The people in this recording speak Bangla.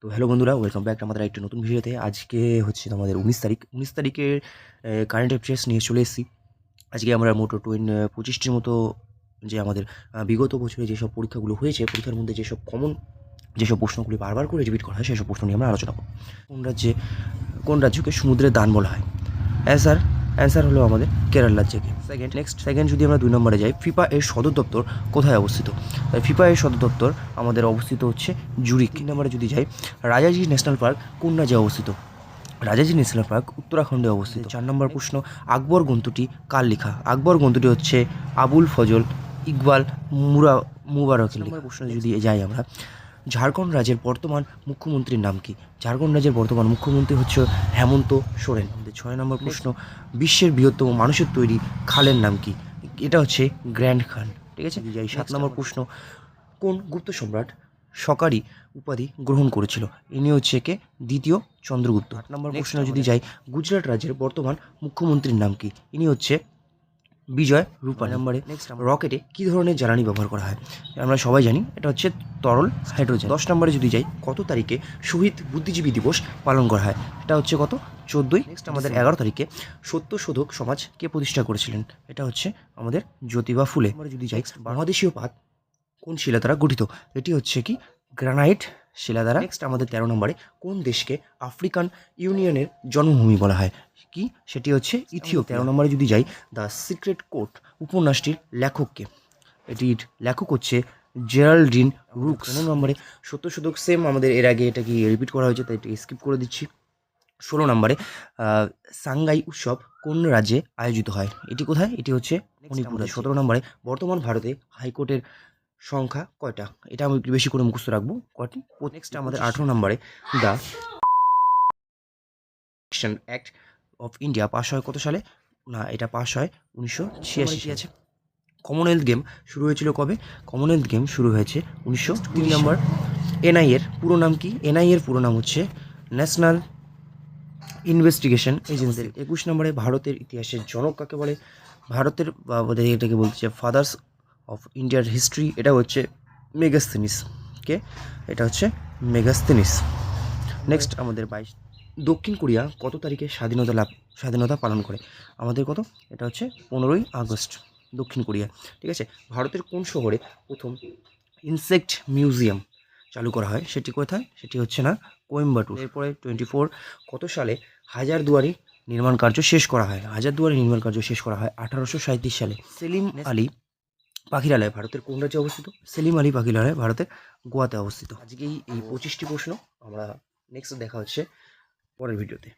তো হ্যালো বন্ধুরা, ওয়েলকাম ব্যাক আমাদের একটা নতুন ভিডিওতে। আজকে হচ্ছে আমাদের 19 তারিখের কারেন্ট অ্যাফেয়ার্স নিয়ে চলে এসেছি। আজকে আমরা মোট 25টির মতো যে আমাদের বিগত বছরে যেসব পরীক্ষাগুলো হয়েছে, পরীক্ষার মধ্যে যেসব প্রশ্নগুলি বারবার করে রিপিট করা হয় সেসব প্রশ্ন নিয়ে আমরা আলোচনা করব। কোন রাজ্যকে সমুদ্রের দান বলা হয়? অ্যান্সার হলো আমাদের কেরল রাজ্যকে। সেকেন্ড যদি আমরা 2 নম্বরে যাই, ফিফা এর সদর দপ্তর কোথায় অবস্থিত? ফিফা এর সদর দপ্তর আমাদের অবস্থিত হচ্ছে জুরিক। 3 নম্বরে যদি যাই, রাজাজি ন্যাশনাল পার্ক কোন রাজ্যে অবস্থিত? রাজাজি ন্যাশনাল পার্ক উত্তরাখণ্ডে অবস্থিত। 4 নম্বর প্রশ্ন, আকবর গ্রন্থটি কার লেখা? আকবর গ্রন্থটি হচ্ছে আবুল ফজল ইকবাল মুবারকের লেখা। প্রশ্ন যদি যাই আমরা, ঝাড়খণ্ড রাজ্যের বর্তমান মুখ্যমন্ত্রীর নাম কি? ঝাড়খণ্ড রাজ্যের বর্তমান মুখ্যমন্ত্রী হচ্ছে হেমন্ত সোরেন। আমাদের 6 নম্বর প্রশ্ন, বিশ্বের বৃহত্তম মানুষের তৈরি খালের নাম কি? এটা হচ্ছে গ্র্যান্ড খান। ঠিক আছে। যাই 7 নম্বর প্রশ্ন, কোন গুপ্ত সম্রাট সকারি উপাধি গ্রহণ করেছিল? ইনি হচ্ছে কে দ্বিতীয় চন্দ্রগুপ্ত। 8 নম্বর প্রশ্ন যদি যাই, গুজরাট রাজ্যের বর্তমান মুখ্যমন্ত্রীর নাম কি? ইনি হচ্ছে বিজয় রূপানী। নম্বরে রকেটে কী ধরনের জ্বালানি ব্যবহার করা হয়? আমরা সবাই জানি এটা হচ্ছে তরল হাইড্রোজেন। 10 নম্বরে যদি যাই, কত তারিখে শহীদ বুদ্ধিজীবী দিবস পালন করা হয়? এটা হচ্ছে কত? 14ই। নেক্সট আমাদের 11 তারিখে সত্যশোধক সমাজ কে প্রতিষ্ঠা করেছিলেন? এটা হচ্ছে আমাদের জ্যোতিবা ফুলে। আমরা যদি যাই, মহাদেশীয় পাত কোন শিলা দ্বারা গঠিত? এটি হচ্ছে কি গ্রানাইট শিলা দ্বারা। নেক্সট আমাদের 13 নম্বরে, কোন দেশকে আফ্রিকান ইউনিয়নের জন্মভূমি বলা হয়? কি সেটি হচ্ছে ইথিওপিয়া। 13 নম্বরে যদি যাই, দ্য সিক্রেট কোড উপন্যাসটির লেখককে? এটির লেখক হচ্ছে জেরাল্ডিন রুক্স। 15 নম্বরে, সত্যশোধক সেম আমাদের এর আগে এটা কি রিপিট করা হয়েছে, তাই এটাকে স্কিপ করে দিচ্ছি। 16 নম্বরে, সাংগাই উৎসব কোন রাজ্যে আয়োজিত হয়? এটি কোথায়? এটি হচ্ছে মণিপুরে। 17 নম্বরে, বর্তমান ভারতে হাইকোর্টের সংখ্যা কয়টা? এটা আমি একটু বেশি করে মুখস্থ রাখবো কয়টি। নেক্সট আমাদের 18 নম্বরে, the act of India pass হয় কত সালে? না, এটা পাস হয় 1986 আছে। কমনওয়েলথ গেম শুরু হয়েছিল কবে? কমনওয়েলথ গেম শুরু হয়েছে 1903 নম্বর। এনআই এর পুরো নাম কি? এনআই এর পুরো নাম হচ্ছে ন্যাশনাল ইনভেস্টিগেশন এজেন্সি। 21 নম্বরে, ভারতের ইতিহাসের জনক কাকে বলে? ভারতের আমাদের এটাকে বলছে ফাদার্স অফ ইন্ডিয়ার হিস্ট্রি। এটা হচ্ছে মেগাস্থেনিস। কে? এটা হচ্ছে মেগাস্থেনিস। নেক্সট আমাদের 22, দক্ষিণ কোরিয়া কত তারিখে স্বাধীনতা পালন করে? আমাদের কত? এটা হচ্ছে 15ই আগস্ট দক্ষিণ কোরিয়া। ঠিক আছে। ভারতের কোন শহরে প্রথম ইনসেক্ট মিউজিয়াম চালু করা হয়? সেটি কোথায়? সেটি হচ্ছে না কোয়েম্বাটুর। এরপরে 24, কত সালে হাজারদুয়ারি নির্মাণ কার্য শেষ করা হয়? হাজারদুয়ারি নির্মাণ কার্য শেষ করা হয় 1837 সালে। সেলিম আলী পাখিরালয় ভারতের কোন রাজ্যে অবস্থিত? সেলিম আলী পাখিরালয় ভারতের গোয়াতে অবস্থিত। আজকেই এই 25টি প্রশ্ন। আমরা নেক্সট দেখা হচ্ছে পরের ভিডিওতে।